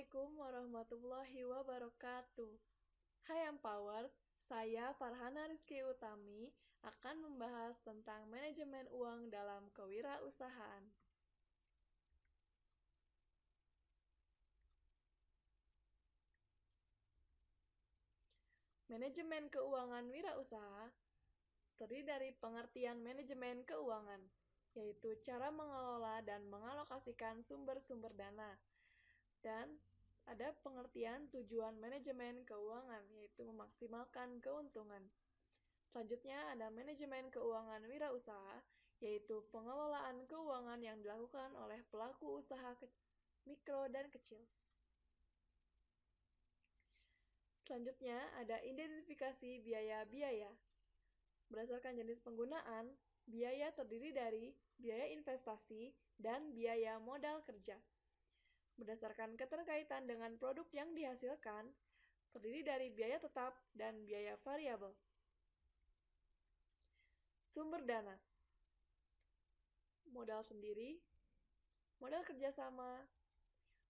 Assalamualaikum warahmatullahi wabarakatuh. Hai Empowers, saya Farhana Rizky Utami akan membahas tentang manajemen uang dalam kewirausahaan. Manajemen keuangan wirausaha terdiri dari pengertian manajemen keuangan, yaitu cara mengelola dan mengalokasikan sumber-sumber dana. Dan ada pengertian tujuan manajemen keuangan, yaitu memaksimalkan keuntungan. Selanjutnya ada manajemen keuangan wirausaha, yaitu pengelolaan keuangan yang dilakukan oleh pelaku usaha mikro dan kecil. Selanjutnya ada identifikasi biaya-biaya. Berdasarkan jenis penggunaan, biaya terdiri dari biaya investasi dan biaya modal kerja. Berdasarkan keterkaitan dengan produk yang dihasilkan, terdiri dari biaya tetap dan biaya variabel. Sumber dana, modal sendiri, modal kerjasama,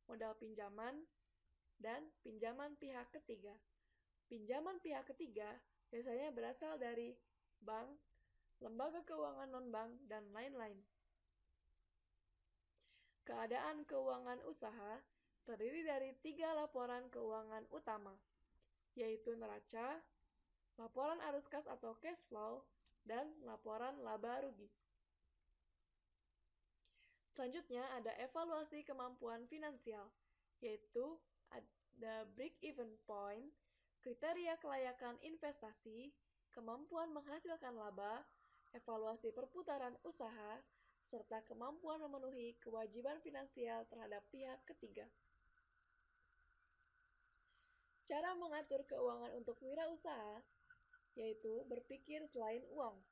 modal pinjaman, dan pinjaman pihak ketiga. Pinjaman pihak ketiga biasanya berasal dari bank, lembaga keuangan non-bank, dan lain-lain. Keadaan keuangan usaha terdiri dari 3 laporan keuangan utama, yaitu neraca, laporan arus kas atau cash flow, dan laporan laba rugi. Selanjutnya ada evaluasi kemampuan finansial, yaitu ada break-even point, kriteria kelayakan investasi, kemampuan menghasilkan laba, evaluasi perputaran usaha, serta kemampuan memenuhi kewajiban finansial terhadap pihak ketiga. Cara mengatur keuangan untuk wirausaha, yaitu berpikir selain uang,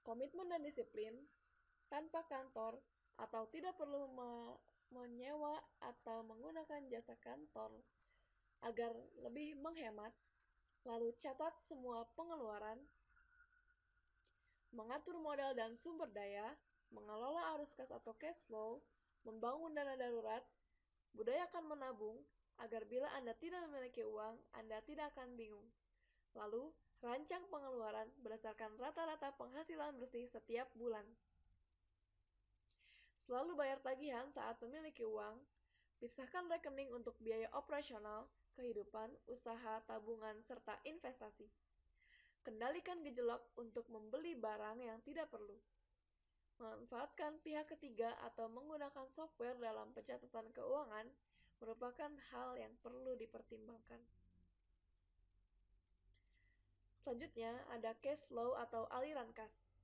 komitmen dan disiplin, tanpa kantor, atau tidak perlu menyewa atau menggunakan jasa kantor agar lebih menghemat, lalu catat semua pengeluaran, mengatur modal dan sumber daya, mengelola arus kas atau cash flow, membangun dana darurat, budayakan menabung, agar bila Anda tidak memiliki uang, Anda tidak akan bingung. Lalu, rancang pengeluaran berdasarkan rata-rata penghasilan bersih setiap bulan. Selalu bayar tagihan saat memiliki uang, pisahkan rekening untuk biaya operasional, kehidupan, usaha, tabungan, serta investasi. Kendalikan gejolak untuk membeli barang yang tidak perlu. Memanfaatkan pihak ketiga atau menggunakan software dalam pencatatan keuangan merupakan hal yang perlu dipertimbangkan. Selanjutnya ada cash flow atau aliran kas.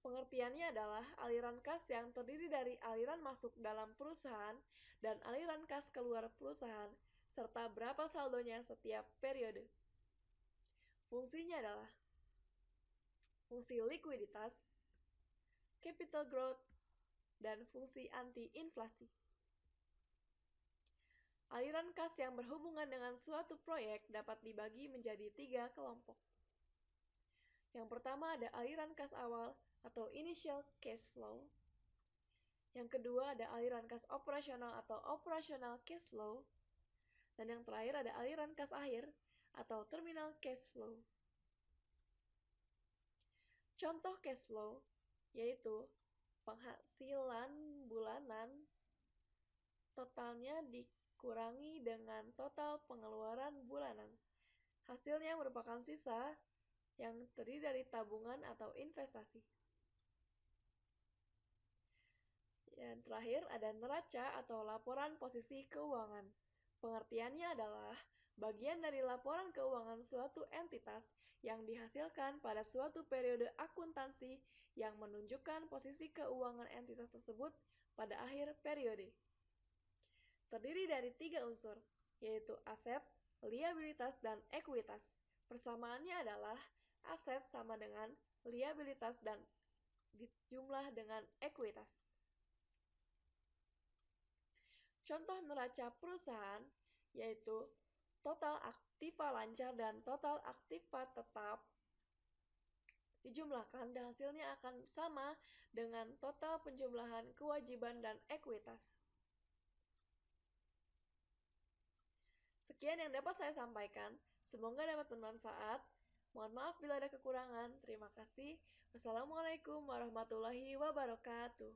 Pengertiannya adalah aliran kas yang terdiri dari aliran masuk dalam perusahaan dan aliran kas keluar perusahaan, serta berapa saldonya setiap periode. Fungsinya adalah fungsi likuiditas, capital growth, dan fungsi anti-inflasi. Aliran kas yang berhubungan dengan suatu proyek dapat dibagi menjadi 3 kelompok. Yang pertama ada aliran kas awal atau initial cash flow. Yang kedua ada aliran kas operasional atau operational cash flow. Dan yang terakhir ada aliran kas akhir atau terminal cash flow. Contoh cash flow yaitu penghasilan bulanan totalnya dikurangi dengan total pengeluaran bulanan. Hasilnya merupakan sisa yang terdiri dari tabungan atau investasi. Yang terakhir ada neraca atau laporan posisi keuangan. Pengertiannya adalah bagian dari laporan keuangan suatu entitas yang dihasilkan pada suatu periode akuntansi yang menunjukkan posisi keuangan entitas tersebut pada akhir periode. Terdiri dari 3 unsur, yaitu aset, liabilitas, dan ekuitas. Persamaannya adalah aset sama dengan liabilitas dan dijumlah dengan ekuitas. Contoh neraca perusahaan yaitu total aktiva lancar dan total aktiva tetap dijumlahkan dan hasilnya akan sama dengan total penjumlahan kewajiban dan ekuitas. Sekian yang dapat saya sampaikan. Semoga dapat bermanfaat. Mohon maaf bila ada kekurangan. Terima kasih. Wassalamualaikum warahmatullahi wabarakatuh.